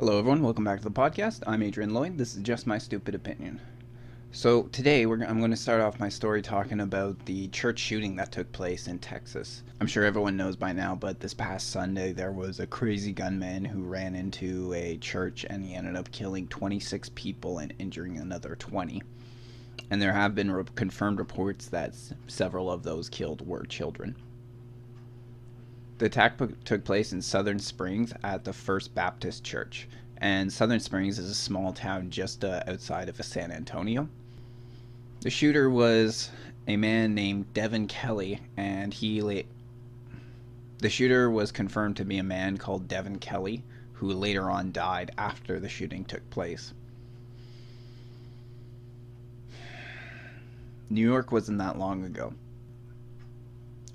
Hello everyone, welcome back to the podcast. I'm Adrian Lloyd. This is just my stupid opinion. So today I'm going to start off my story talking about the church shooting that took place in Texas. I'm sure everyone knows by now, but this past Sunday there was a crazy gunman who ran into a church and he ended up killing 26 people and injuring another 20. And there have been confirmed reports that several of those killed were children. The attack took place in Southern Springs at the First Baptist Church, and Southern Springs is a small town just outside of San Antonio. The shooter was a man named Devin Kelly, and the shooter was confirmed to be a man called Devin Kelly, who later on died after the shooting took place. New York wasn't that long ago.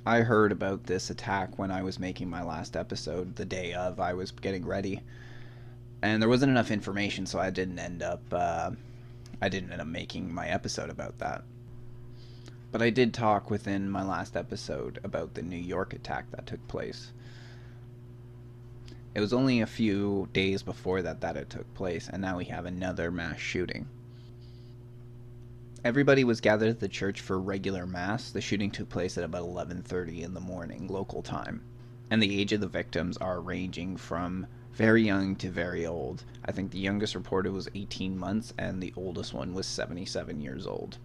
I heard about this attack when I was making my last episode the day of. I was getting ready, and there wasn't enough information, so I didn't end up making my episode about that. But I did talk within my last episode about the New York attack that took place. It was only a few days before that it took place, and now we have another mass shooting. Everybody was gathered at the church for regular mass. The shooting took place at about 11:30 in the morning, local time. And the age of the victims are ranging from very young to very old. I think the youngest reported was 18 months, and the oldest one was 77 years old.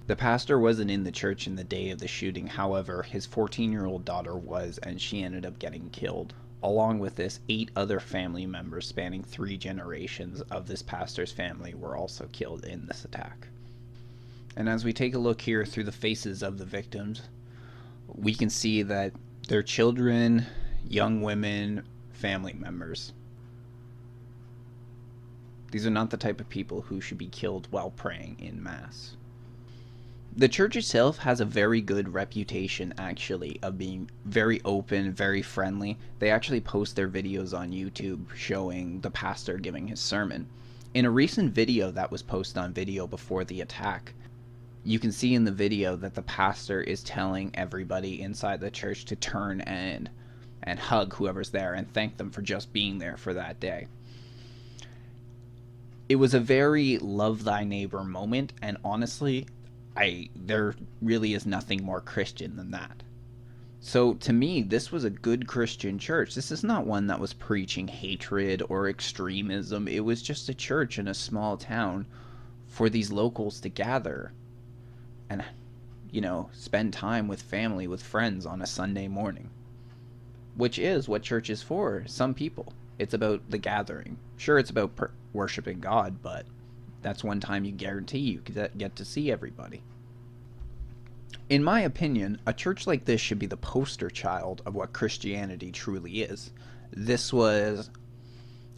The pastor wasn't in the church in the day of the shooting. However, his 14-year-old daughter was, and she ended up getting killed. Along with this, 8 other family members spanning 3 generations of this pastor's family were also killed in this attack. And as we take a look here through the faces of the victims, we can see that they're children, young women, family members. These are not the type of people who should be killed while praying in Mass. The church itself has a very good reputation, actually, of being very open, very friendly. They actually post their videos on YouTube showing the pastor giving his sermon. In a recent video that was posted on video before the attack, you can see in the video that the pastor is telling everybody inside the church to turn and hug whoever's there and thank them for just being there for that day. It was a very love thy neighbor moment, and honestly, there really is nothing more Christian than that. So to me, this was a good Christian church. This is not one that was preaching hatred or extremism. It was just a church in a small town for these locals to gather and, spend time with family, with friends on a Sunday morning. Which is what church is for some people. It's about the gathering. Sure, it's about worshiping God, but that's one time you guarantee you get to see everybody. In my opinion, a church like this should be the poster child of what Christianity truly is. This was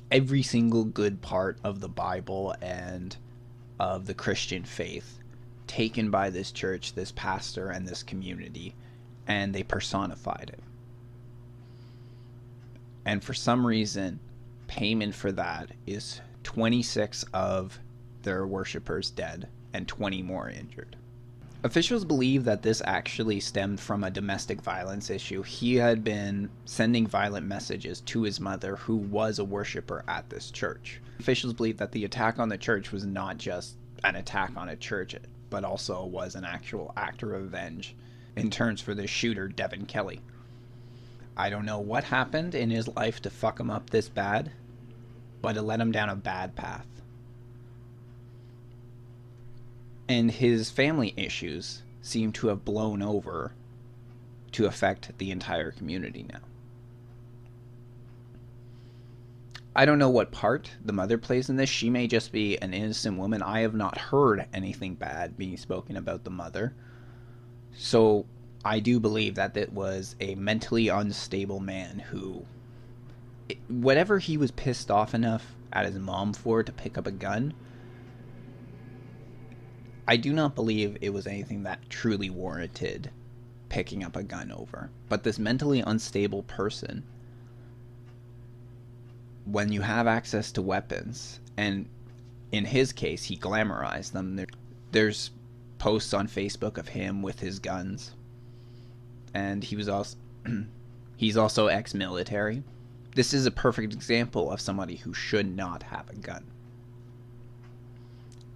every single good part of the Bible and of the Christian faith taken by this church, this pastor, and this community, and they personified it. And for some reason, payment for that is 26 of their worshipers dead and 20 more injured. Officials believe that this actually stemmed from a domestic violence issue. He had been sending violent messages to his mother, who was a worshiper at this church. Officials believe that the attack on the church was not just an attack on a church, but also was an actual act of revenge in terms for the shooter, Devin Kelly. I don't know what happened in his life to fuck him up this bad, but it led him down a bad path. And his family issues seem to have blown over to affect the entire community now. I don't know what part the mother plays in this. She may just be an innocent woman. I have not heard anything bad being spoken about the mother. So I do believe that it was a mentally unstable man who, whatever he was pissed off enough at his mom for to pick up a gun, I do not believe it was anything that truly warranted picking up a gun over. But this mentally unstable person, when you have access to weapons, and in his case, he glamorized them. There's posts on Facebook of him with his guns. And he was also, he's also ex-military. This is a perfect example of somebody who should not have a gun.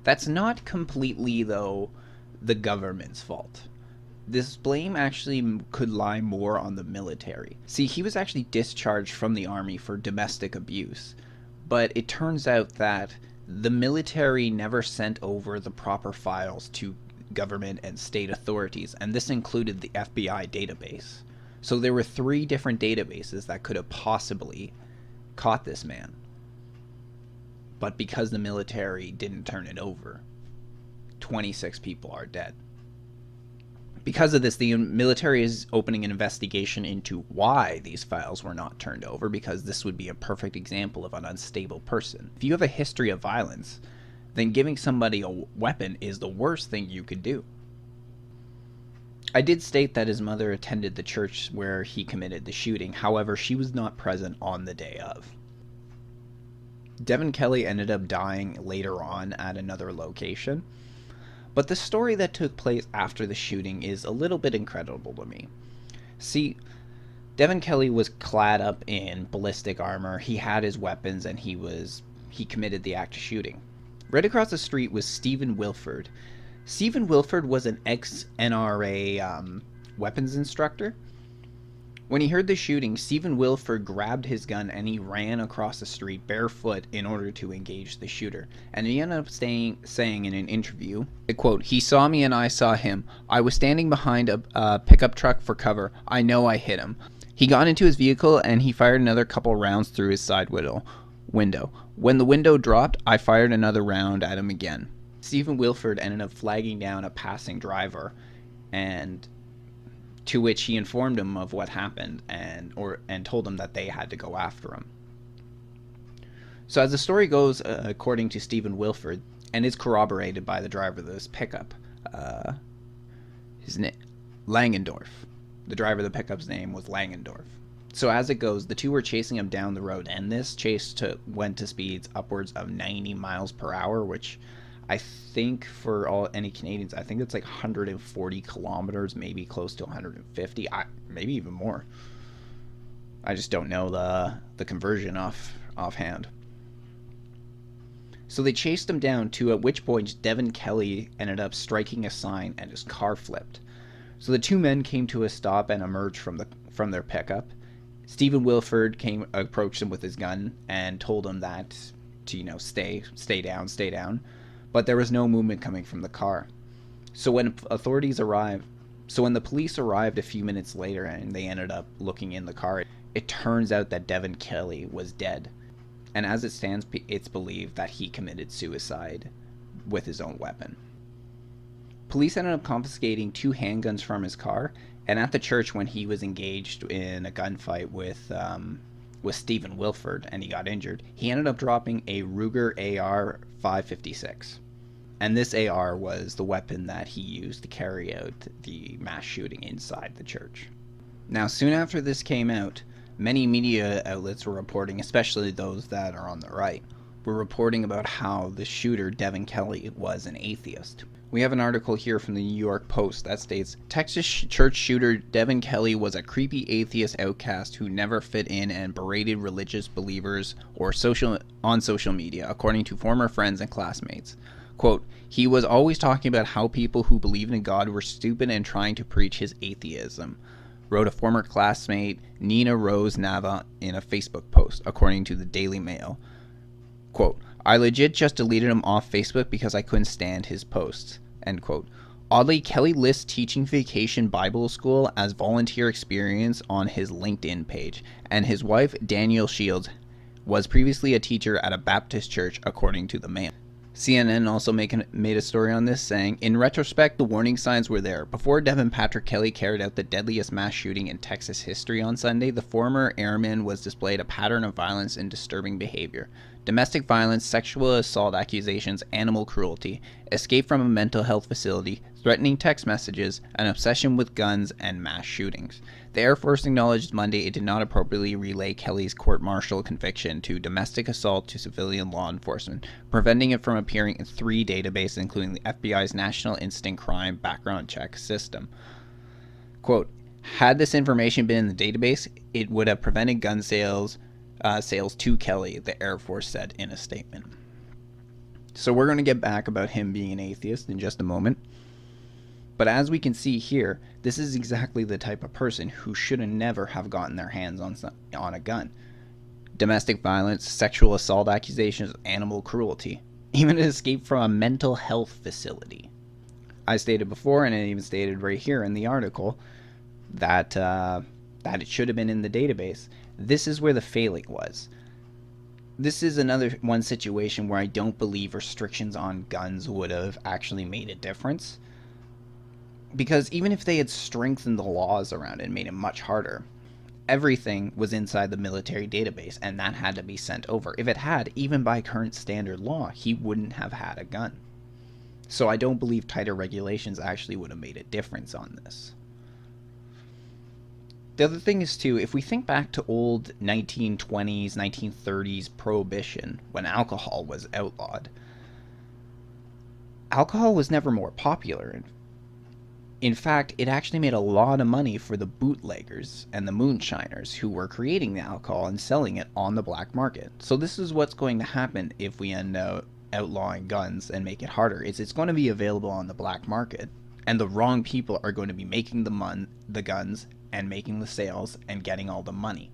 That's not completely, though, the government's fault. This blame actually could lie more on the military. See, he was actually discharged from the army for domestic abuse, but it turns out that the military never sent over the proper files to government and state authorities, and this included the FBI database. So there were 3 different databases that could have possibly caught this man. But because the military didn't turn it over, 26 people are dead. Because of this, the military is opening an investigation into why these files were not turned over, because this would be a perfect example of an unstable person. If you have a history of violence, then giving somebody a weapon is the worst thing you could do. I did state that his mother attended the church where he committed the shooting. However, she was not present on the day of. Devin Kelly ended up dying later on at another location. But the story that took place after the shooting is a little bit incredible to me. See, Devin Kelly was clad up in ballistic armor, he had his weapons, and he committed the act of shooting. Right across the street was Stephen Wilford. Stephen Wilford was an ex-NRA weapons instructor. When he heard the shooting, Stephen Wilford grabbed his gun and he ran across the street barefoot in order to engage the shooter. And he ended up saying in an interview, quote, "He saw me and I saw him. I was standing behind a pickup truck for cover. I know I hit him. He got into his vehicle and he fired another couple rounds through his side window. When the window dropped, I fired another round at him again." Stephen Wilford ended up flagging down a passing driver, and to which he informed him of what happened and told him that they had to go after him. So as the story goes, according to Stephen Wilford, and is corroborated by the driver of this pickup, his name Langendorf. The driver of the pickup's name was Langendorf. So as it goes, the two were chasing him down the road, and this chase went to speeds upwards of 90 miles per hour, which I think for any Canadians, I think it's like 140 kilometers, maybe close to 150, maybe even more. I just don't know the conversion offhand. So they chased him down to at which point Devin Kelly ended up striking a sign and his car flipped. So the two men came to a stop and emerged from their pickup. Stephen Wilford approached him with his gun and told him that to stay down. But there was no movement coming from the car. So when the police arrived a few minutes later and they ended up looking in the car, it turns out that Devin Kelly was dead. And as it stands, it's believed that he committed suicide with his own weapon. Police ended up confiscating 2 handguns from his car, and at the church when he was engaged in a gunfight with Stephen Wilford and he got injured, he ended up dropping a Ruger AR-556. And this AR was the weapon that he used to carry out the mass shooting inside the church. Now, soon after this came out, many media outlets were reporting, especially those that are on the right, were reporting about how the shooter, Devin Kelly, was an atheist. We have an article here from the New York Post that states, Texas church shooter Devin Kelly was a creepy atheist outcast who never fit in and berated religious believers on social media, according to former friends and classmates. Quote, "He was always talking about how people who believed in God were stupid and trying to preach his atheism," wrote a former classmate, Nina Rose Nava, in a Facebook post, according to the Daily Mail. Quote, "I legit just deleted him off Facebook because I couldn't stand his posts." End quote. Oddly, Kelly lists teaching Vacation Bible School as volunteer experience on his LinkedIn page, and his wife, Danielle Shields, was previously a teacher at a Baptist church, according to the Mail. CNN also made a story on this, saying, "In retrospect, the warning signs were there. Before Devin Patrick Kelly carried out the deadliest mass shooting in Texas history on Sunday, the former airman was displayed a pattern of violence and disturbing behavior. Domestic violence, sexual assault accusations, animal cruelty, escape from a mental health facility, threatening text messages, an obsession with guns, and mass shootings." The Air Force acknowledged Monday it did not appropriately relay Kelly's court-martial conviction to domestic assault to civilian law enforcement, preventing it from appearing in 3 databases, including the FBI's National Instant Crime Background Check System. Quote, "Had this information been in the database, it would have prevented gun sales sales to Kelly, the Air Force said in a statement. So we're going to get back about him being an atheist in just a moment. But as we can see here, this is exactly the type of person who should have never have gotten their hands on a gun. Domestic violence, sexual assault accusations, animal cruelty. Even an escape from a mental health facility. I stated before, and I even stated right here in the article, that it should have been in the database. This is where the failing was. This is another one situation where I don't believe restrictions on guns would have actually made a difference. Because even if they had strengthened the laws around it and made it much harder, everything was inside the military database, and that had to be sent over. If it had, even by current standard law, he wouldn't have had a gun. So I don't believe tighter regulations actually would have made a difference on this. The other thing is, too, if we think back to old 1920s, 1930s prohibition, when alcohol was outlawed, alcohol was never more popular. In fact, it actually made a lot of money for the bootleggers and the moonshiners who were creating the alcohol and selling it on the black market. So this is what's going to happen if we end up outlawing guns and make it harder. It's going to be available on the black market, and the wrong people are going to be making the guns and making the sales and getting all the money.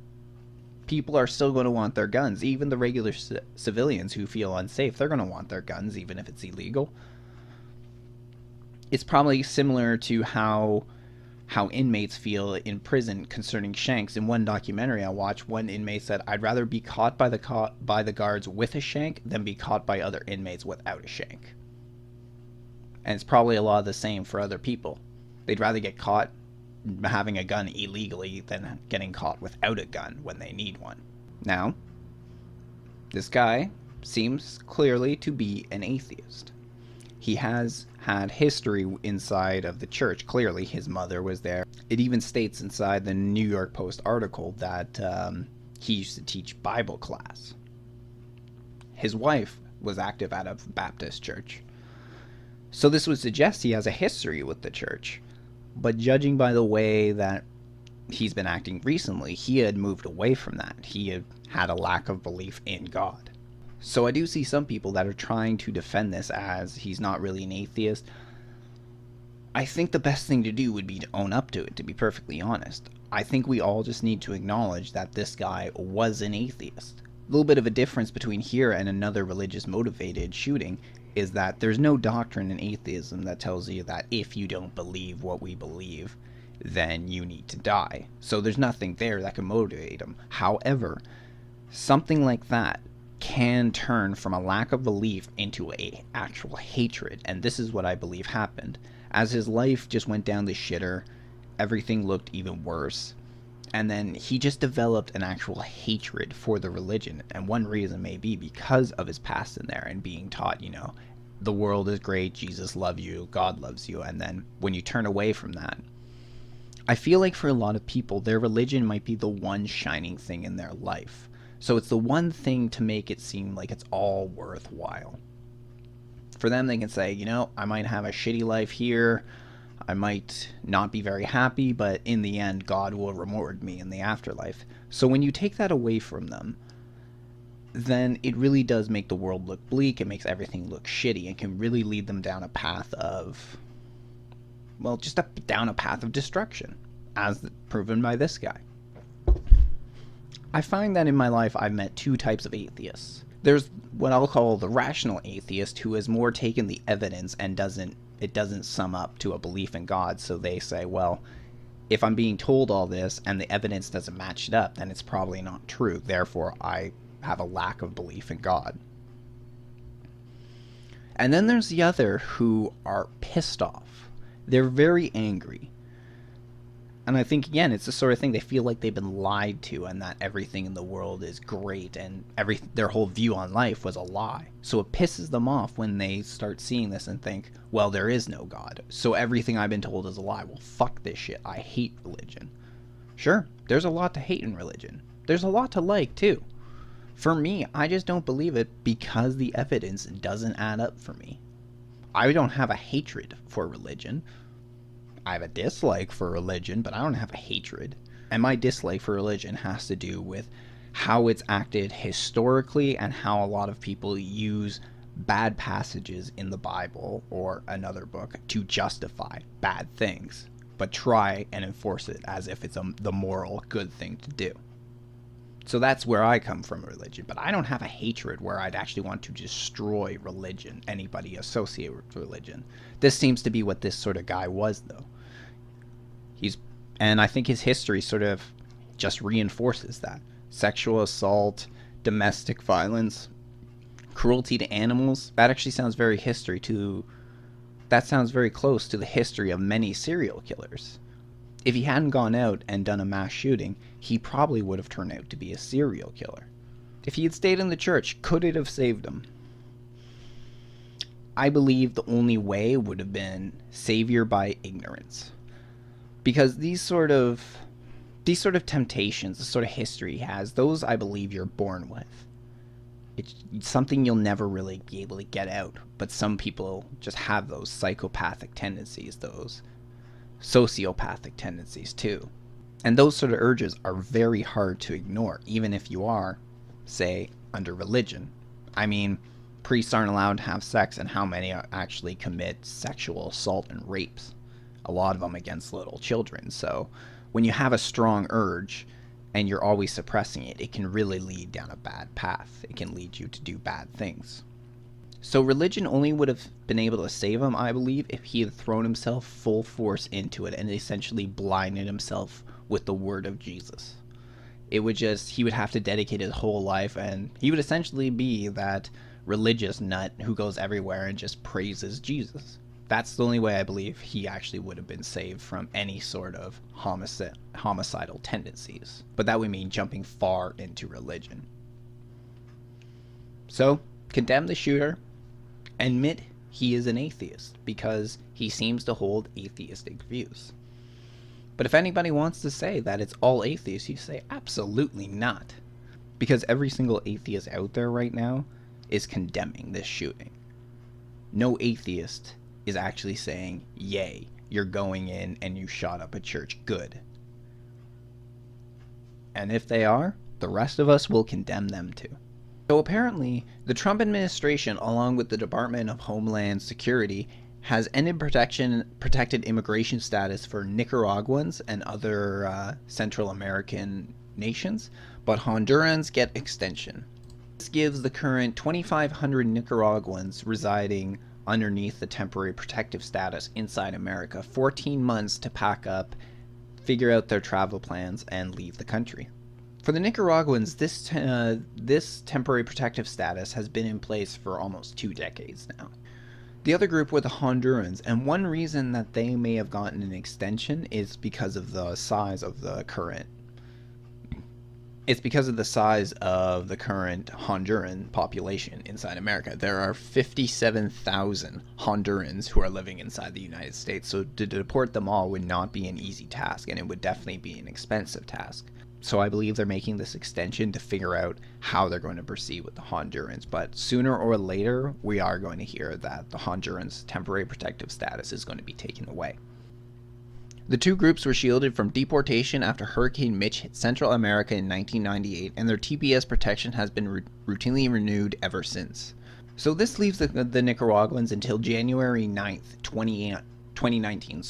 People are still going to want their guns. Even the regular civilians who feel unsafe, they're going to want their guns even if it's illegal. It's probably similar to how inmates feel in prison concerning shanks. In one documentary I watched, one inmate said, "I'd rather be caught by the guards with a shank than be caught by other inmates without a shank." And it's probably a lot of the same for other people. They'd rather get caught having a gun illegally than getting caught without a gun when they need one. Now, this guy seems clearly to be an atheist. He has had history inside of the church. Clearly, his mother was there. It even states inside the New York Post article that he used to teach Bible class. His wife was active at a Baptist church. So this would suggest he has a history with the church. But judging by the way that he's been acting recently, he had moved away from that. He had a lack of belief in God. So I do see some people that are trying to defend this as he's not really an atheist. I think the best thing to do would be to own up to it, to be perfectly honest. I think we all just need to acknowledge that this guy was an atheist. A little bit of a difference between here and another religious motivated shooting is that there's no doctrine in atheism that tells you that if you don't believe what we believe, then you need to die. So there's nothing there that can motivate him. However, something like that can turn from a lack of belief into a actual hatred, and this is what I believe happened. As his life just went down the shitter, everything looked even worse, and then he just developed an actual hatred for the religion. And one reason may be because of his past in there and being taught, the world is great, Jesus loves you, God loves you. And then when you turn away from that, I feel like for a lot of people, their religion might be the one shining thing in their life. So it's the one thing to make it seem like it's all worthwhile. For them, they can say, I might have a shitty life here, I might not be very happy, but in the end, God will reward me in the afterlife. So when you take that away from them, then it really does make the world look bleak. It makes everything look shitty and can really lead them down a path of, down a path of destruction, as proven by this guy. I find that in my life I've met two types of atheists. There's what I'll call the rational atheist, who has more taken the evidence and it doesn't sum up to a belief in God, so they say, well, if I'm being told all this and the evidence doesn't match it up, then it's probably not true. Therefore, I have a lack of belief in God. And then there's the other who are pissed off. They're very angry. And I think, again, it's the sort of thing they feel like they've been lied to and that everything in the world is great and their whole view on life was a lie. So it pisses them off when they start seeing this and think, well, there is no God, so everything I've been told is a lie. Well, fuck this shit. I hate religion. Sure, there's a lot to hate in religion. There's a lot to like, too. For me, I just don't believe it because the evidence doesn't add up for me. I don't have a hatred for religion. I have a dislike for religion, but I don't have a hatred. And my dislike for religion has to do with how it's acted historically and how a lot of people use bad passages in the Bible or another book to justify bad things, but try and enforce it as if it's the moral good thing to do. So that's where I come from religion, but I don't have a hatred where I'd actually want to destroy religion, anybody associated with religion. This seems to be what this sort of guy was, though. And I think his history sort of just reinforces that. Sexual assault, domestic violence, cruelty to animals. That actually sounds very that sounds very close to the history of many serial killers. If he hadn't gone out and done a mass shooting, he probably would have turned out to be a serial killer. If he had stayed in the church, could it have saved him? I believe the only way would have been savior by ignorance. Because these sort of temptations, the sort of history he has, those I believe you're born with. It's something you'll never really be able to get out. But some people just have those psychopathic tendencies, those sociopathic tendencies too. And those sort of urges are very hard to ignore, even if you are, say, under religion. I mean, priests aren't allowed to have sex, and how many actually commit sexual assault and rapes? A lot of them against little children. So when you have a strong urge and you're always suppressing it, it can really lead down a bad path. It can lead you to do bad things. So religion only would have been able to save him, I believe, if he had thrown himself full force into it and essentially blinded himself with the word of Jesus. He would have to dedicate his whole life, and he would essentially be that religious nut who goes everywhere and just praises Jesus. That's the only way I believe he actually would have been saved from any sort of homicidal tendencies. But that would mean jumping far into religion. So, condemn the shooter. Admit he is an atheist, because he seems to hold atheistic views. But if anybody wants to say that it's all atheists, you say absolutely not. Because every single atheist out there right now is condemning this shooting. No atheist is actually saying, yay, you're going in and you shot up a church, good. And if they are, the rest of us will condemn them too. So apparently, the Trump administration, along with the Department of Homeland Security, has ended protected immigration status for Nicaraguans and other Central American nations, but Hondurans get extension. This gives the current 2,500 Nicaraguans residing underneath the temporary protective status inside America 14 months to pack up, figure out their travel plans, and leave the country. For the Nicaraguans, this temporary protective status has been in place for almost 2 decades now. The other group were the Hondurans, and one reason that they may have gotten an extension is because of the size of the current Honduran population inside America. There are 57,000 Hondurans who are living inside the United States, so to deport them all would not be an easy task, and it would definitely be an expensive task. So I believe they're making this extension to figure out how they're going to proceed with the Hondurans. But sooner or later, we are going to hear that the Hondurans' temporary protective status is going to be taken away. The two groups were shielded from deportation after Hurricane Mitch hit Central America in 1998, and their TPS protection has been routinely renewed ever since. So this leaves the Nicaraguans until January 9th, 2019.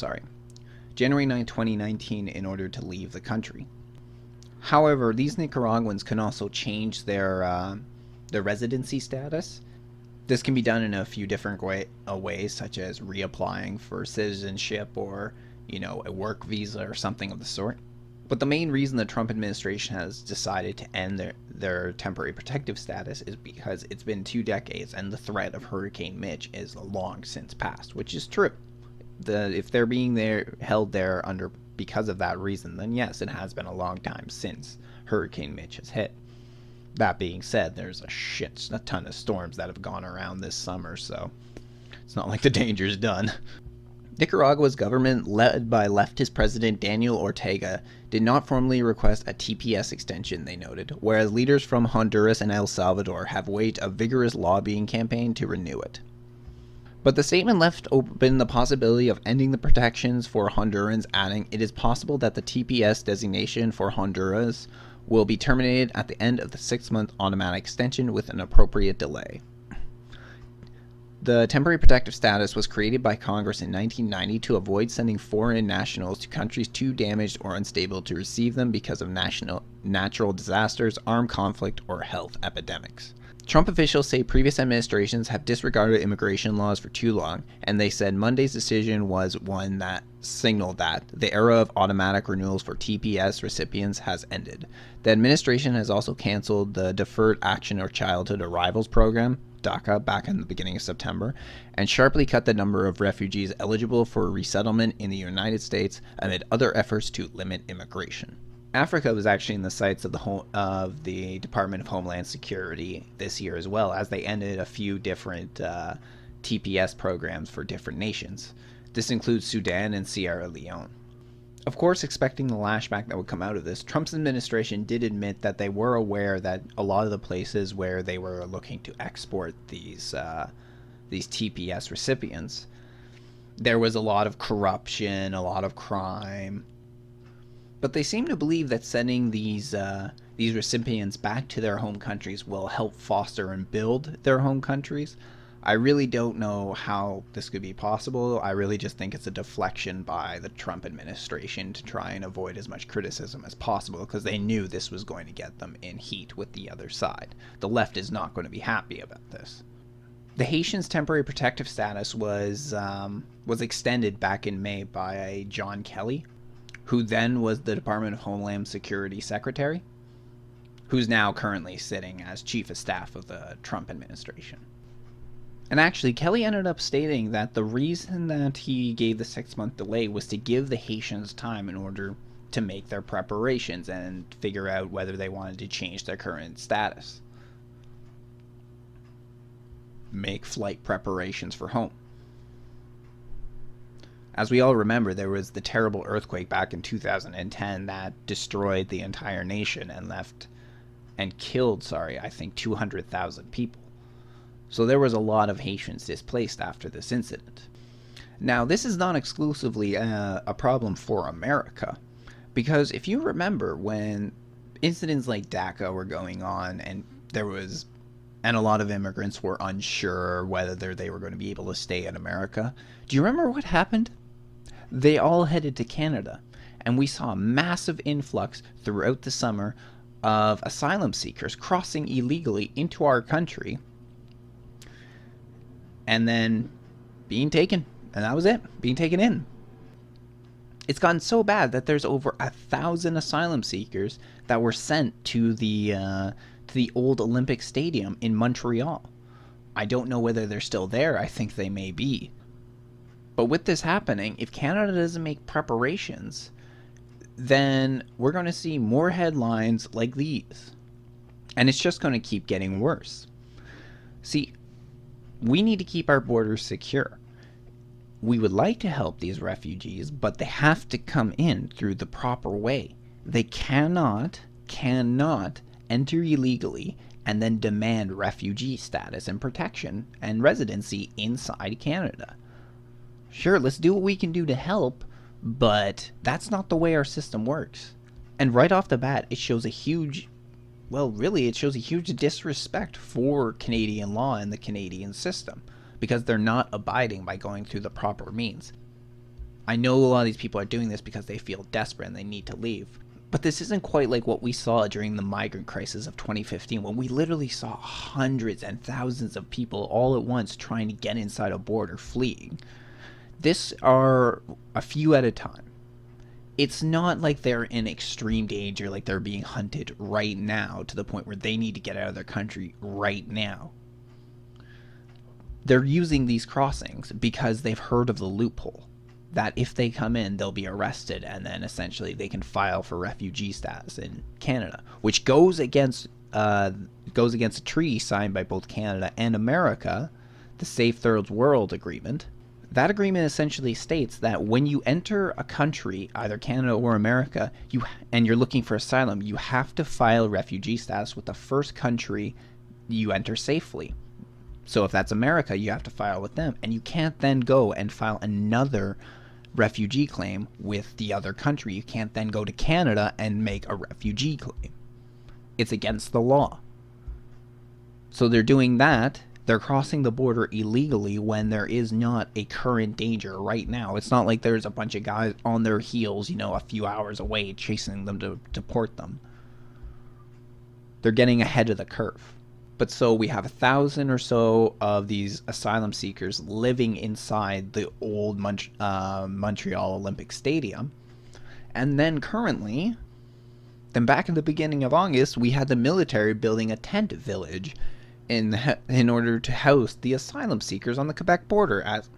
January 9th, 2019 in order to leave the country. However, these Nicaraguans can also change their residency status. This can be done in a few different ways, such as reapplying for citizenship or a work visa or something of the sort. But the main reason the Trump administration has decided to end their temporary protective status is because it's been 2 decades and the threat of Hurricane Mitch is long since past, which is true. If they're being held there under because of that reason, then yes, it has been a long time since Hurricane Mitch has hit. That being said, there's a ton of storms that have gone around this summer, so it's not like the danger's done. Nicaragua's government, led by leftist President Daniel Ortega, did not formally request a TPS extension, they noted, whereas leaders from Honduras and El Salvador have waged a vigorous lobbying campaign to renew it. But the statement left open the possibility of ending the protections for Hondurans, adding, "It is possible that the TPS designation for Honduras will be terminated at the end of the 6-month automatic extension with an appropriate delay. The temporary protective status was created by Congress in 1990 to avoid sending foreign nationals to countries too damaged or unstable to receive them because of natural disasters, armed conflict, or health epidemics. Trump officials say previous administrations have disregarded immigration laws for too long, and they said Monday's decision was one that signaled that the era of automatic renewals for TPS recipients has ended. The administration has also canceled the Deferred Action or Childhood Arrivals Program, DACA, back in the beginning of September, and sharply cut the number of refugees eligible for resettlement in the United States amid other efforts to limit immigration. Africa was actually in the sights of the Department of Homeland Security this year as well, as they ended a few different TPS programs for different nations. This includes Sudan and Sierra Leone. Of course, expecting the lashback that would come out of this, Trump's administration did admit that they were aware that a lot of the places where they were looking to export these TPS recipients, there was a lot of corruption, a lot of crime. But they seem to believe that sending these recipients back to their home countries will help foster and build their home countries. I really don't know how this could be possible. I really just think it's a deflection by the Trump administration to try and avoid as much criticism as possible, because they knew this was going to get them in heat with the other side. The left is not going to be happy about this. The Haitians' temporary protective status was extended back in May by John Kelly, who then was the Department of Homeland Security Secretary, who's now currently sitting as Chief of Staff of the Trump administration. And actually, Kelly ended up stating that the reason that he gave the 6-month delay was to give the Haitians time in order to make their preparations and figure out whether they wanted to change their current status. Make flight preparations for home. As we all remember, there was the terrible earthquake back in 2010 that destroyed the entire nation and killed, I think 200,000 people. So there was a lot of Haitians displaced after this incident. Now, this is not exclusively a problem for America, because if you remember when incidents like DACA were going on and a lot of immigrants were unsure whether they were going to be able to stay in America, do you remember what happened? They all headed to Canada, and we saw a massive influx throughout the summer of asylum seekers crossing illegally into our country and then being taken, and that was it, being taken in. It's gotten so bad that there's over 1,000 asylum seekers that were sent to the old Olympic Stadium in Montreal. I don't know whether they're still there. I think they may be. But with this happening, if Canada doesn't make preparations, then we're going to see more headlines like these. And it's just going to keep getting worse. See, we need to keep our borders secure. We would like to help these refugees, but they have to come in through the proper way. They cannot enter illegally and then demand refugee status and protection and residency inside Canada. Sure, let's do what we can do to help, but that's not the way our system works. And right off the bat, it shows a huge disrespect for Canadian law and the Canadian system, because they're not abiding by going through the proper means. I know a lot of these people are doing this because they feel desperate and they need to leave. But this isn't quite like what we saw during the migrant crisis of 2015, when we literally saw hundreds and thousands of people all at once trying to get inside a border, fleeing. This are a few at a time. It's not like they're in extreme danger, like they're being hunted right now to the point where they need to get out of their country right now. They're using these crossings because they've heard of the loophole, that if they come in, they'll be arrested, and then essentially they can file for refugee status in Canada, which goes against a treaty signed by both Canada and America, the Safe Third World Agreement. That agreement essentially states that when you enter a country, either Canada or America, and you're looking for asylum, you have to file refugee status with the first country you enter safely. So if that's America, you have to file with them, and you can't then go and file another refugee claim with the other country. You can't then go to Canada and make a refugee claim. It's against the law. So they're doing that. They're crossing the border illegally when there is not a current danger right now. It's not like there's a bunch of guys on their heels, a few hours away chasing them to deport them. They're getting ahead of the curve. But so we have 1,000 or so of these asylum seekers living inside the old Montreal Olympic Stadium. And then back in the beginning of August, we had the military building a tent village in order to house the asylum seekers on the Quebec border. As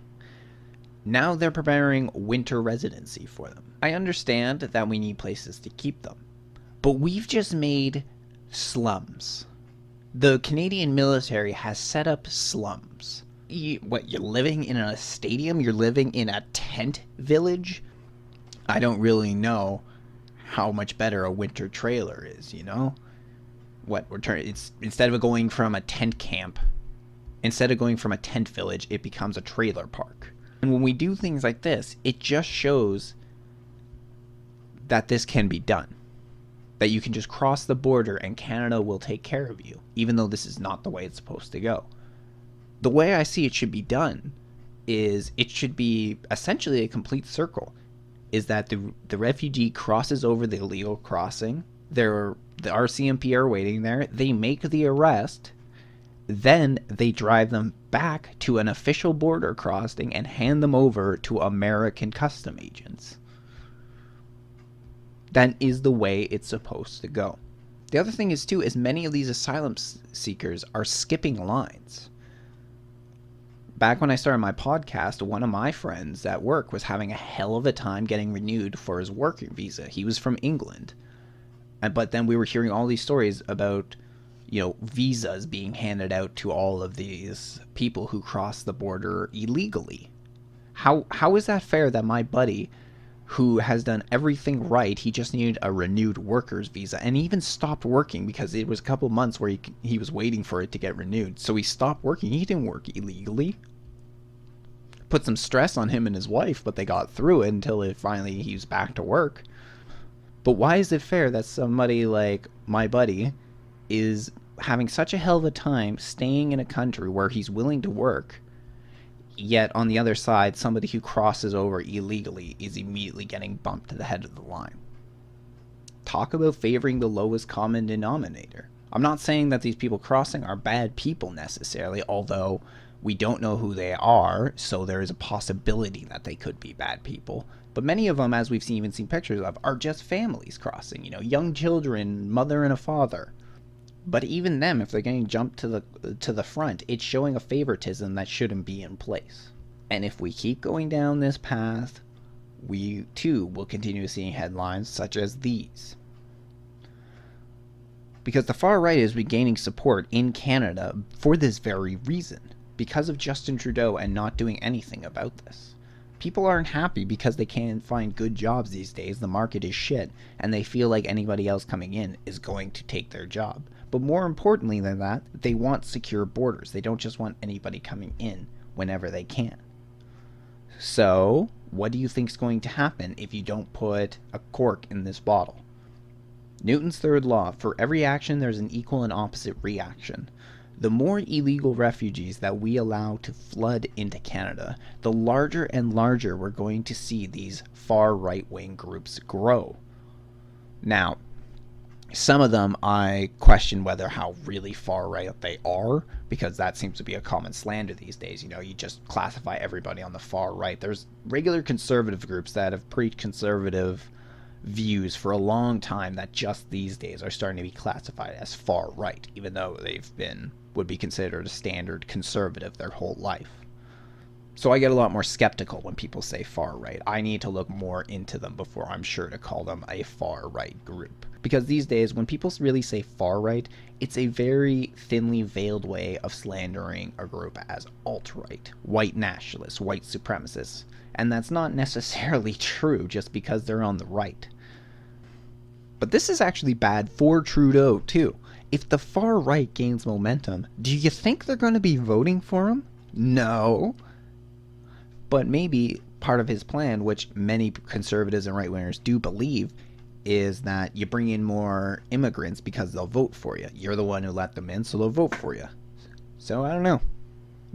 now they're preparing winter residency for them. I understand that we need places to keep them, but we've just made slums. The Canadian military has set up slums. You're living in a stadium? You're living in a tent village? I don't really know how much better a winter trailer is, It's instead of going from a tent camp, instead of going from a tent village, it becomes a trailer park. And when we do things like this, it just shows that this can be done. That you can just cross the border and Canada will take care of you, even though this is not the way it's supposed to go. The way I see it should be done is it should be essentially a complete circle. Is that the refugee crosses over the illegal crossing, the RCMP are waiting there, they make the arrest, then they drive them back to an official border crossing and hand them over to American custom agents. That is the way it's supposed to go. The other thing is many of these asylum seekers are skipping lines. Back when I started my podcast, one of my friends at work was having a hell of a time getting renewed for his working visa. He was from England. But then we were hearing all these stories about, visas being handed out to all of these people who cross the border illegally. How is that fair that my buddy, who has done everything right, he just needed a renewed worker's visa, and he even stopped working because it was a couple months where he was waiting for it to get renewed. So he stopped working. He didn't work illegally. Put some stress on him and his wife, but they got through it until he was back to work. But why is it fair that somebody like my buddy is having such a hell of a time staying in a country where he's willing to work, yet on the other side, somebody who crosses over illegally is immediately getting bumped to the head of the line? Talk about favoring the lowest common denominator. I'm not saying that these people crossing are bad people necessarily, although we don't know who they are, so there is a possibility that they could be bad people. But many of them, as we've even seen pictures of, are just families crossing, young children, mother and a father. But even them, if they're getting jumped to the front, it's showing a favoritism that shouldn't be in place. And if we keep going down this path, we too will continue seeing headlines such as these. Because the far right is regaining support in Canada for this very reason, because of Justin Trudeau and not doing anything about this. People aren't happy because they can't find good jobs these days. The market is shit, and they feel like anybody else coming in is going to take their job. But more importantly than that, they want secure borders. They don't just want anybody coming in whenever they can. So, what do you think is going to happen if you don't put a cork in this bottle? Newton's third law: for every action there's an equal and opposite reaction. The more illegal refugees that we allow to flood into Canada, the larger and larger we're going to see these far right-wing groups grow. Now, some of them I question whether how really far right they are, because that seems to be a common slander these days. You just classify everybody on the far right. There's regular conservative groups that have preached conservative views for a long time that just these days are starting to be classified as far right, even though would be considered a standard conservative their whole life. So I get a lot more skeptical when people say far right. I need to look more into them before I'm sure to call them a far right group. Because these days, when people really say far right, it's a very thinly veiled way of slandering a group as alt-right, white nationalists, white supremacists. And that's not necessarily true just because they're on the right. But this is actually bad for Trudeau, too. If the far right gains momentum, do you think they're going to be voting for him? No. But maybe part of his plan, which many conservatives and right-wingers do believe, is that you bring in more immigrants because they'll vote for you. You're the one who let them in, so they'll vote for you. So I don't know.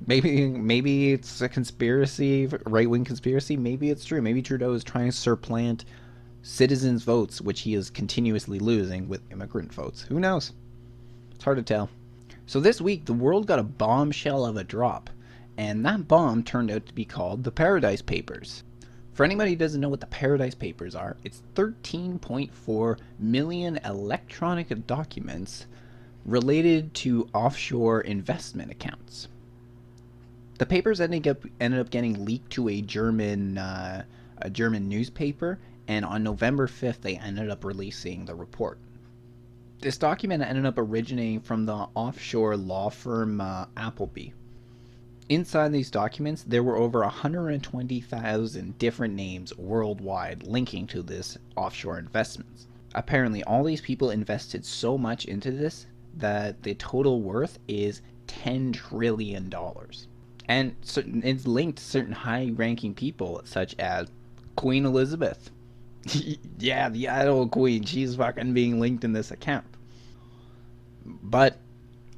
Maybe it's a conspiracy, right-wing conspiracy. Maybe it's true. Maybe Trudeau is trying to supplant citizens' votes, which he is continuously losing, with immigrant votes. Who knows? It's hard to tell. So this week, the world got a bombshell of a drop, and that bomb turned out to be called the Paradise Papers. For anybody who doesn't know what the Paradise Papers are, it's 13.4 million electronic documents related to offshore investment accounts. The papers ended up getting leaked to a German newspaper, and on November 5th, they ended up releasing the report. This document ended up originating from the offshore law firm Appleby. Inside these documents, there were over 120,000 different names worldwide linking to this offshore investments. Apparently, all these people invested so much into this that the total worth is $10 trillion. And it's linked to certain high-ranking people, such as Queen Elizabeth. Yeah, the idol queen. She's fucking being linked in this account. But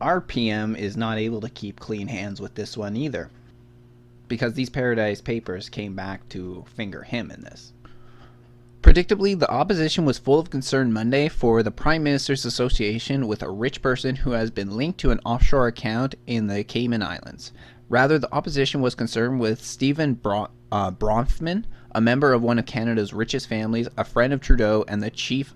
our PM is not able to keep clean hands with this one either, because these Paradise Papers came back to finger him in this. Predictably, the opposition was full of concern Monday for the Prime Minister's association with a rich person who has been linked to an offshore account in the Cayman Islands. Rather, the opposition was concerned with Stephen Bronfman, a member of one of Canada's richest families, a friend of Trudeau, and the chief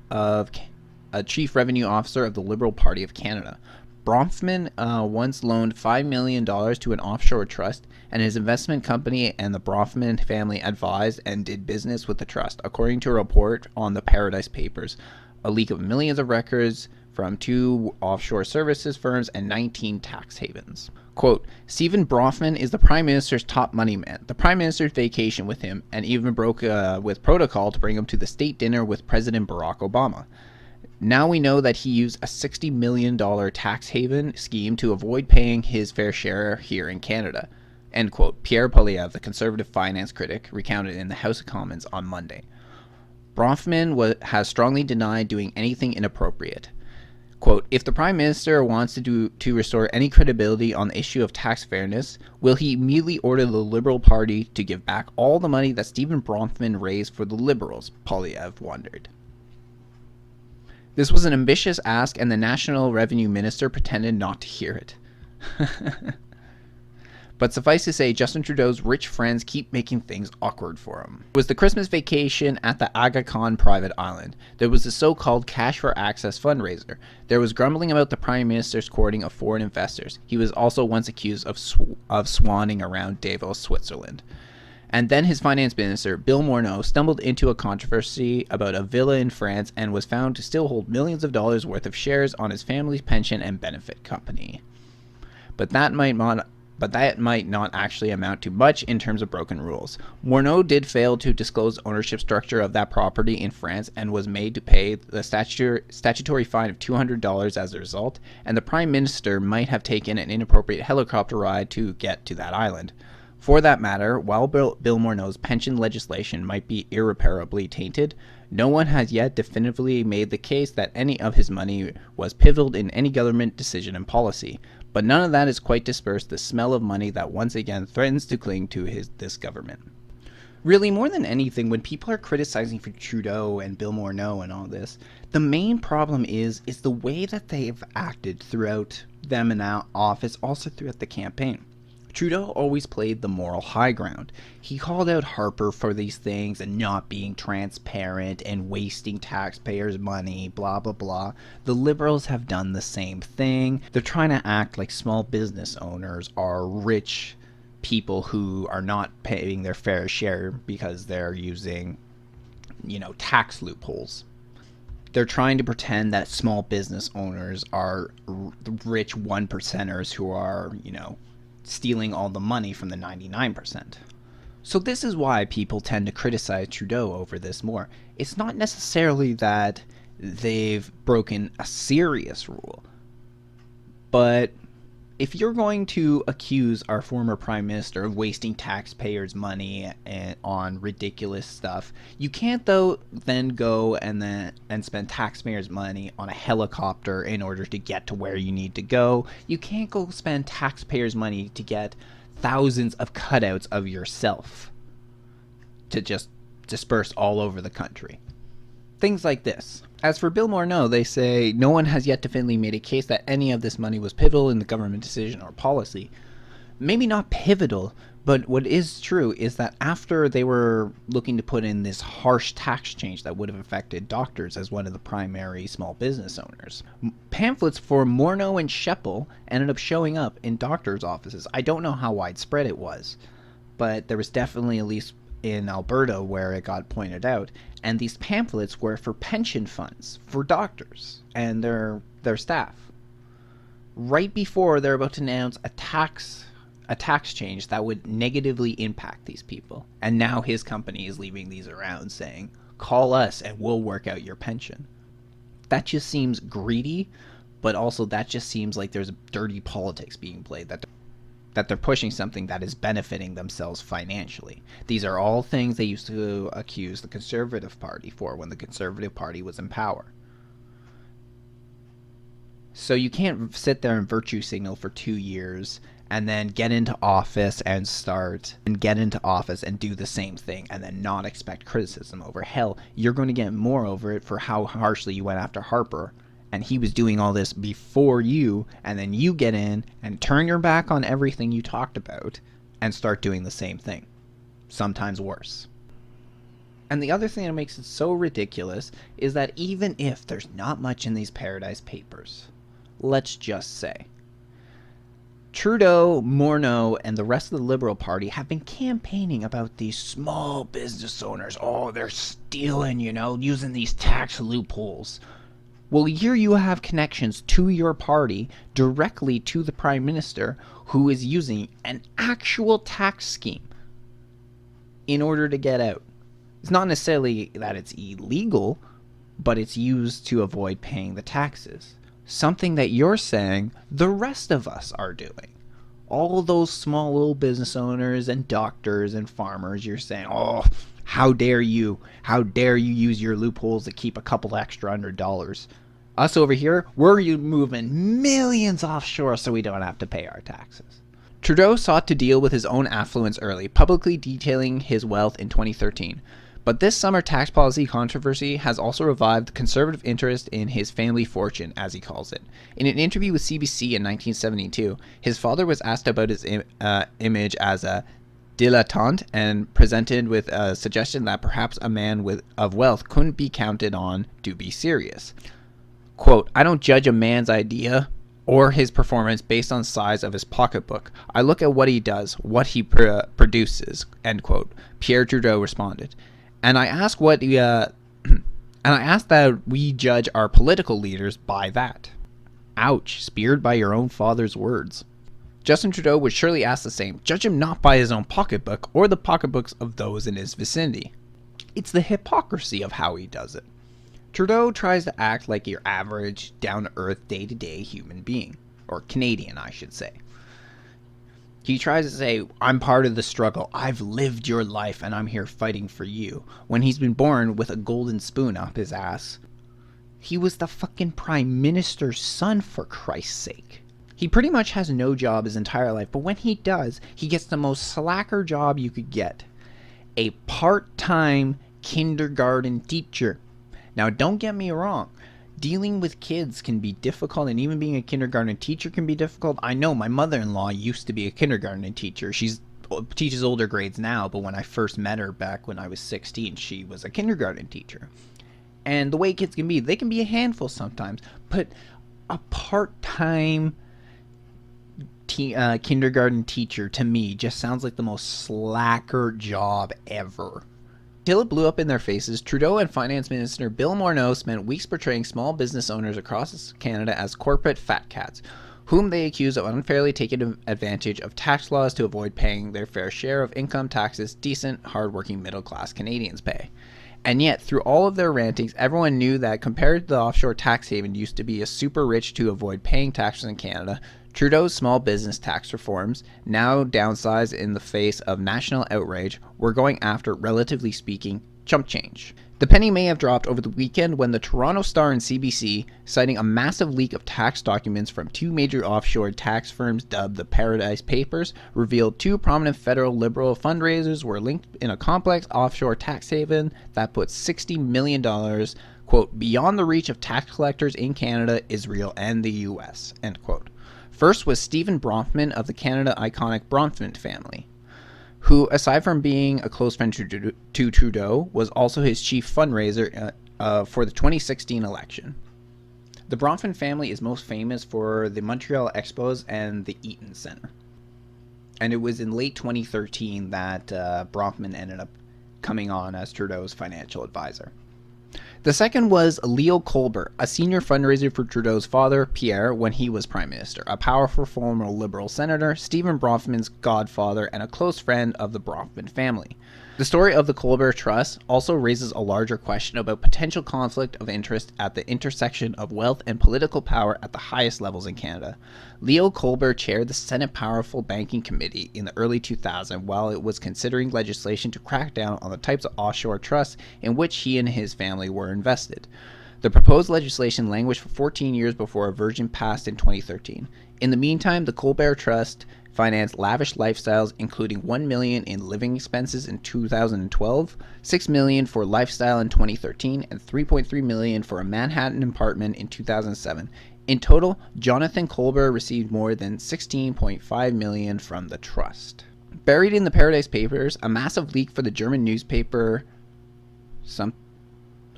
revenue officer of the Liberal Party of Canada. Bronfman once loaned $5 million to an offshore trust, and his investment company and the Bronfman family advised and did business with the trust, according to a report on the Paradise Papers, a leak of millions of records from 2 offshore services firms and 19 tax havens. Quote, Stephen Bronfman is the Prime Minister's top money man. The Prime Minister's vacation with him, and even broke with protocol to bring him to the state dinner with President Barack Obama. Now we know that he used a $60 million tax haven scheme to avoid paying his fair share here in Canada. End quote. Pierre Poilievre, the conservative finance critic, recounted in the House of Commons on Monday. Bronfman has strongly denied doing anything inappropriate. Quote, if the Prime Minister wants to restore any credibility on the issue of tax fairness, will he immediately order the Liberal Party to give back all the money that Stephen Bronfman raised for the Liberals? Poilievre wondered. This was an ambitious ask, and the National Revenue Minister pretended not to hear it. But suffice to say, Justin Trudeau's rich friends keep making things awkward for him. It was the Christmas vacation at the Aga Khan private island. There was the so-called Cash for Access fundraiser. There was grumbling about the Prime Minister's courting of foreign investors. He was also once accused of swanning around Davos, Switzerland. And then his finance minister, Bill Morneau, stumbled into a controversy about a villa in France and was found to still hold millions of dollars worth of shares on his family's pension and benefit company. But that might not actually amount to much in terms of broken rules. Morneau did fail to disclose ownership structure of that property in France and was made to pay the statutory fine of $200 as a result, and the Prime Minister might have taken an inappropriate helicopter ride to get to that island. For that matter, while Bill Morneau's pension legislation might be irreparably tainted, no one has yet definitively made the case that any of his money was pivotal in any government decision and policy. But none of that has quite dispersed the smell of money that once again threatens to cling to this government. Really, more than anything, when people are criticizing for Trudeau and Bill Morneau and all this, the main problem is the way that they've acted throughout them in office, also throughout the campaign. Trudeau always played the moral high ground. He called out Harper for these things and not being transparent and wasting taxpayers' money, blah, blah, blah. The Liberals have done the same thing. They're trying to act like small business owners are rich people who are not paying their fair share because they're using, tax loopholes. They're trying to pretend that small business owners are rich 1%ers who are, stealing all the money from the 99%. So this is why people tend to criticize Trudeau over this more. It's not necessarily that they've broken a serious rule, but if you're going to accuse our former prime minister of wasting taxpayers' money on ridiculous stuff, you can't though then go and spend taxpayers' money on a helicopter in order to get to where you need to go. You can't go spend taxpayers' money to get thousands of cutouts of yourself to just disperse all over the country. Things like this. As for Bill Morneau, they say no one has yet definitively made a case that any of this money was pivotal in the government decision or policy. Maybe not pivotal, but what is true is that after they were looking to put in this harsh tax change that would have affected doctors as one of the primary small business owners, pamphlets for Morneau and Scheppel ended up showing up in doctors' offices. I don't know how widespread it was, but there was definitely, at least in Alberta, where it got pointed out, and these pamphlets were for pension funds for doctors and their staff. Right before they're about to announce a tax change that would negatively impact these people. And now his company is leaving these around saying, call us and we'll work out your pension. That just seems greedy, but also that just seems like there's dirty politics being played, that they're pushing something that is benefiting themselves financially. These are all things they used to accuse the Conservative Party for when the Conservative Party was in power. So you can't sit there and virtue signal for 2 years and then get into office and do the same thing and then not expect criticism over. Hell, you're going to get more over it for how harshly you went after Harper. And he was doing all this before you, and then you get in and turn your back on everything you talked about and start doing the same thing. Sometimes worse. And the other thing that makes it so ridiculous is that even if there's not much in these Paradise Papers, let's just say, Trudeau, Morneau, and the rest of the Liberal Party have been campaigning about these small business owners. Oh, they're stealing, using these tax loopholes. Well, here you have connections to your party directly to the Prime Minister, who is using an actual tax scheme in order to get out. It's not necessarily that it's illegal, but it's used to avoid paying the taxes. Something that you're saying the rest of us are doing. All those small little business owners and doctors and farmers, you're saying, oh, how dare you? How dare you use your loopholes to keep a couple extra $100? Us over here, we're moving millions offshore so we don't have to pay our taxes. Trudeau sought to deal with his own affluence early, publicly detailing his wealth in 2013. But this summer tax policy controversy has also revived conservative interest in his family fortune, as he calls it. In an interview with CBC in 1972, his father was asked about his image as a dilettante and presented with a suggestion that perhaps a man of wealth couldn't be counted on to be serious. Quote, I don't judge a man's idea or his performance based on size of his pocketbook. I look at what he does, what he produces, end quote. Pierre Trudeau responded. And I ask that we judge our political leaders by that. Ouch, speared by your own father's words. Justin Trudeau would surely ask the same. Judge him not by his own pocketbook or the pocketbooks of those in his vicinity. It's the hypocrisy of how he does it. Trudeau tries to act like your average, down-to-earth, day-to-day human being. Or Canadian, I should say. He tries to say, I'm part of the struggle. I've lived your life and I'm here fighting for you. When he's been born with a golden spoon up his ass. He was the fucking Prime Minister's son, for Christ's sake. He pretty much has no job his entire life, but when he does, he gets the most slacker job you could get. A part-time kindergarten teacher. Now, don't get me wrong. Dealing with kids can be difficult, and even being a kindergarten teacher can be difficult. I know my mother-in-law used to be a kindergarten teacher. She teaches older grades now, but when I first met her back when I was 16, she was a kindergarten teacher. And the way kids can be, they can be a handful sometimes. But a part-time kindergarten teacher, to me, just sounds like the most slacker job ever. Till it blew up in their faces, Trudeau and Finance Minister Bill Morneau spent weeks portraying small business owners across Canada as corporate fat cats, whom they accused of unfairly taking advantage of tax laws to avoid paying their fair share of income taxes decent, hard-working middle-class Canadians pay. And yet, through all of their rantings, everyone knew that compared to the offshore tax haven used to be a super rich to avoid paying taxes in Canada, Trudeau's small business tax reforms, now downsized in the face of national outrage, were going after, relatively speaking, chump change. The penny may have dropped over the weekend when the Toronto Star and CBC, citing a massive leak of tax documents from two major offshore tax firms dubbed the Paradise Papers, revealed two prominent federal Liberal fundraisers were linked in a complex offshore tax haven that puts $60 million, quote, beyond the reach of tax collectors in Canada, Israel, and the U.S., end quote. First was Stephen Bronfman of the Canada iconic Bronfman family, who, aside from being a close friend to Trudeau, was also his chief fundraiser for the 2016 election. The Bronfman family is most famous for the Montreal Expos and the Eaton Centre. And it was in late 2013 that Bronfman ended up coming on as Trudeau's financial advisor. The second was Leo Colbert, a senior fundraiser for Trudeau's father, Pierre, when he was Prime Minister, a powerful former Liberal senator, Stephen Bronfman's godfather, and a close friend of the Bronfman family. The story of the Colbert Trust also raises a larger question about potential conflict of interest at the intersection of wealth and political power at the highest levels in Canada. Leo Colbert chaired the Senate Powerful Banking Committee in the early 2000s while it was considering legislation to crack down on the types of offshore trusts in which he and his family were invested. The proposed legislation languished for 14 years before a version passed in 2013. In the meantime, the Colbert Trust financed lavish lifestyles, including $1 million in living expenses in 2012, $6 million for lifestyle in 2013, and $3.3 million for a Manhattan apartment in 2007. In total, Jonathan Colbert received more than $16.5 million from the trust. Buried in the Paradise Papers, a massive leak for the German newspaper,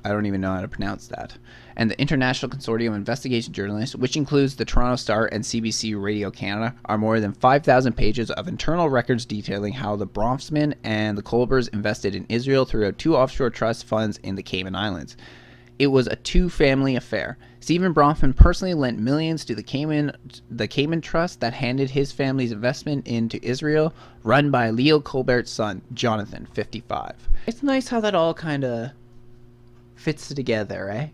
I don't even know how to pronounce that, and the International Consortium of Investigation Journalists, which includes the Toronto Star and CBC Radio Canada, are more than 5,000 pages of internal records detailing how the Bronfman and the Colberts invested in Israel through two offshore trust funds in the Cayman Islands. It was a two-family affair. Stephen Bronfman personally lent millions to the Cayman Trust that handed his family's investment into Israel, run by Leo Colbert's son, Jonathan, 55. It's nice how that all kind of fits together, eh?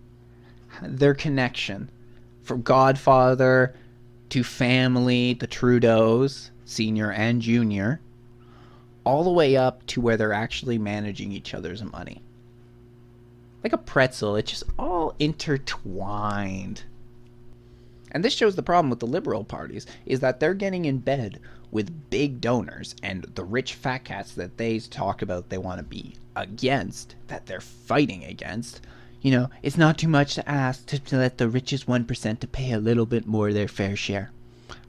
Their connection from godfather to family, the Trudeaus, senior and junior, all the way up to where they're actually managing each other's money. Like a pretzel, it's just all intertwined. And this shows the problem with the liberal parties, is that they're getting in bed with big donors and the rich fat cats that they talk about they want to be against, that they're fighting against. You know, it's not too much to ask to let the richest 1% to pay a little bit more their fair share.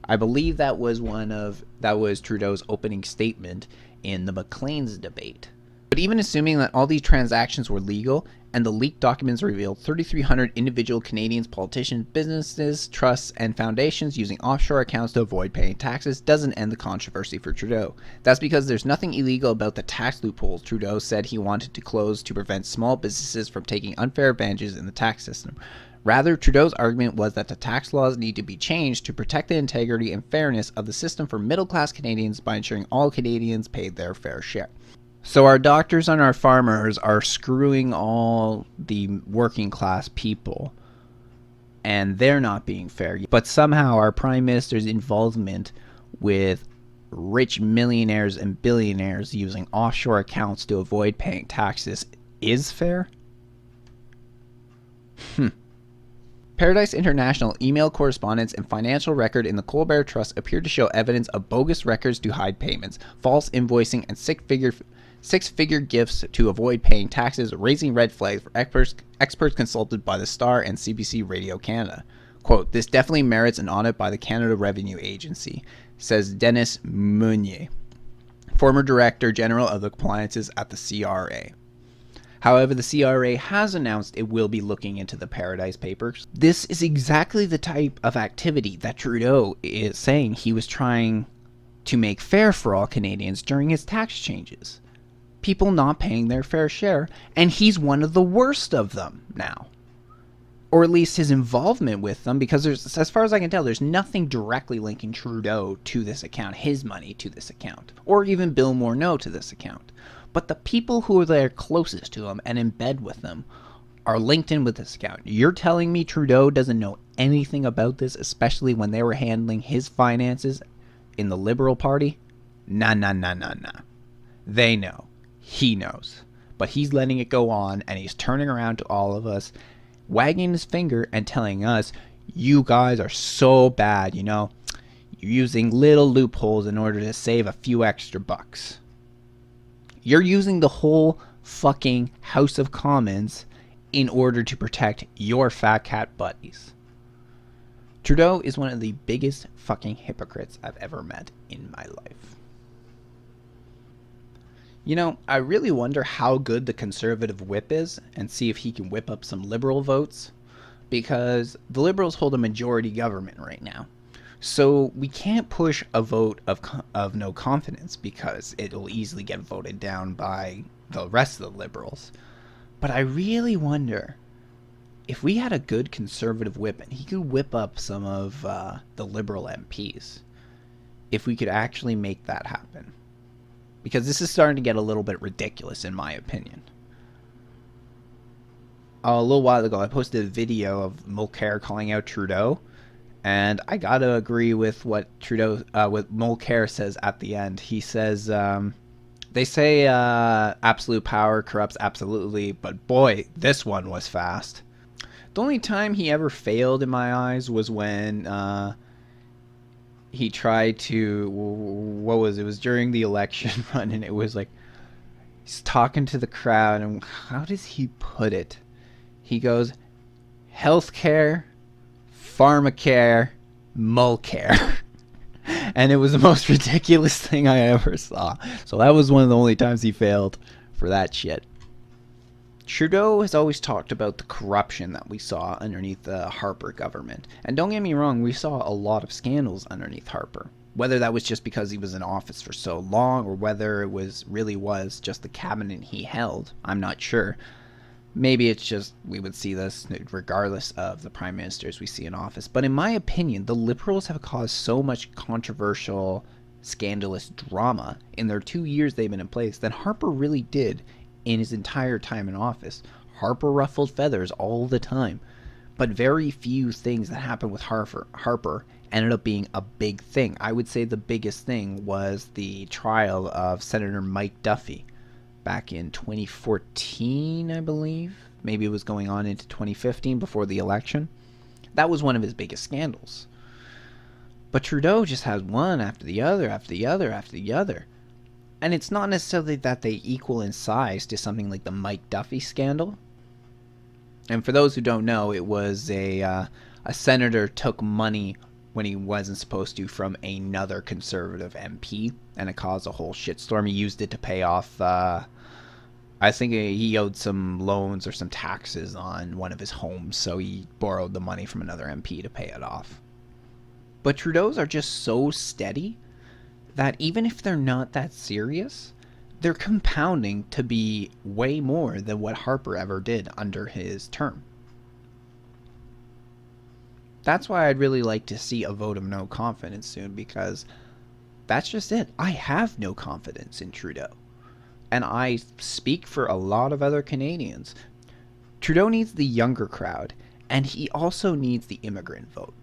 I believe that was Trudeau's opening statement in the Maclean's debate. But even assuming that all these transactions were legal, and the leaked documents revealed 3,300 individual Canadians, politicians, businesses, trusts, and foundations using offshore accounts to avoid paying taxes, doesn't end the controversy for Trudeau. That's because there's nothing illegal about the tax loopholes Trudeau said he wanted to close to prevent small businesses from taking unfair advantages in the tax system. Rather, Trudeau's argument was that the tax laws need to be changed to protect the integrity and fairness of the system for middle-class Canadians by ensuring all Canadians paid their fair share. So our doctors and our farmers are screwing all the working class people, and they're not being fair. But somehow our Prime Minister's involvement with rich millionaires and billionaires using offshore accounts to avoid paying taxes is fair? Paradise International email correspondence and financial record in the Colbert Trust appeared to show evidence of bogus records to hide payments, false invoicing, and six-figure gifts to avoid paying taxes, raising red flags for experts consulted by the Star and CBC Radio Canada. Quote, "This definitely merits an audit by the Canada Revenue Agency," says Dennis Meunier, former Director General of the Compliances at the CRA. However, the CRA has announced it will be looking into the Paradise Papers. This is exactly the type of activity that Trudeau is saying he was trying to make fair for all Canadians during his tax changes. People not paying their fair share, and he's one of the worst of them now. Or at least his involvement with them, because there's, as far as I can tell, there's nothing directly linking Trudeau to this account, his money to this account, or even Bill Morneau to this account. But the people who are there closest to him and in bed with them are linked in with this account. You're telling me Trudeau doesn't know anything about this, especially when they were handling his finances in the Liberal Party? Nah. They know. He knows. But he's letting it go on, and he's turning around to all of us, wagging his finger and telling us, you guys are so bad, you're using little loopholes in order to save a few extra bucks. You're using the whole fucking House of Commons in order to protect your fat cat buddies. Trudeau is one of the biggest fucking hypocrites I've ever met in my life. I really wonder how good the Conservative whip is and see if he can whip up some Liberal votes, because the Liberals hold a majority government right now. So we can't push a vote of no confidence because it'll easily get voted down by the rest of the Liberals. But I really wonder if we had a good Conservative whip and he could whip up some of the Liberal MPs, if we could actually make that happen. Because this is starting to get a little bit ridiculous in my opinion. A little while ago I posted a video of Mulcair calling out Trudeau, and I gotta agree with what what Mulcair says at the end. He says, they say absolute power corrupts absolutely, but boy, this one was fast. The only time he ever failed in my eyes was when he tried to, it was during the election run, and it was like, he's talking to the crowd, and how does he put it? He goes, healthcare, pharmacare, Mulcair. And it was the most ridiculous thing I ever saw. So that was one of the only times he failed for that shit. Trudeau has always talked about the corruption that we saw underneath the Harper government. And don't get me wrong, we saw a lot of scandals underneath Harper. Whether that was just because he was in office for so long, or whether it really was just the cabinet he held, I'm not sure. Maybe it's just we would see this regardless of the prime ministers we see in office. But in my opinion, the Liberals have caused so much controversial, scandalous drama in their 2 years they've been in place that Harper really did in his entire time in office. Harper ruffled feathers all the time. But very few things that happened with Harper ended up being a big thing. I would say the biggest thing was the trial of Senator Mike Duffy back in 2014, I believe. Maybe it was going on into 2015 before the election. That was one of his biggest scandals. But Trudeau just has one after the other, after the other, after the other. And it's not necessarily that they equal in size to something like the Mike Duffy scandal. And for those who don't know, it was a senator took money when he wasn't supposed to from another Conservative MP, and it caused a whole shitstorm. He used it to pay off, I think he owed some loans or some taxes on one of his homes, so he borrowed the money from another MP to pay it off. But Trudeau's are just so steady that even if they're not that serious, they're compounding to be way more than what Harper ever did under his term. That's why I'd really like to see a vote of no confidence soon, because that's just it. I have no confidence in Trudeau. And I speak for a lot of other Canadians. Trudeau needs the younger crowd, and he also needs the immigrant vote.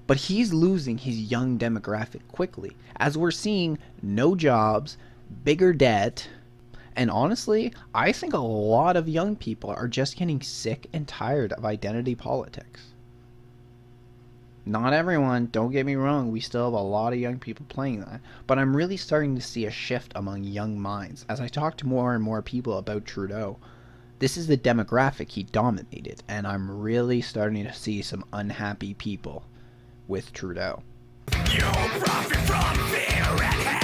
But he's losing his young demographic quickly, as we're seeing no jobs, bigger debt, and honestly, I think a lot of young people are just getting sick and tired of identity politics. Not everyone, don't get me wrong, we still have a lot of young people playing that, but I'm really starting to see a shift among young minds as I talk to more and more people about Trudeau. This is the demographic he dominated, and I'm really starting to see some unhappy people with Trudeau. You profit from fear and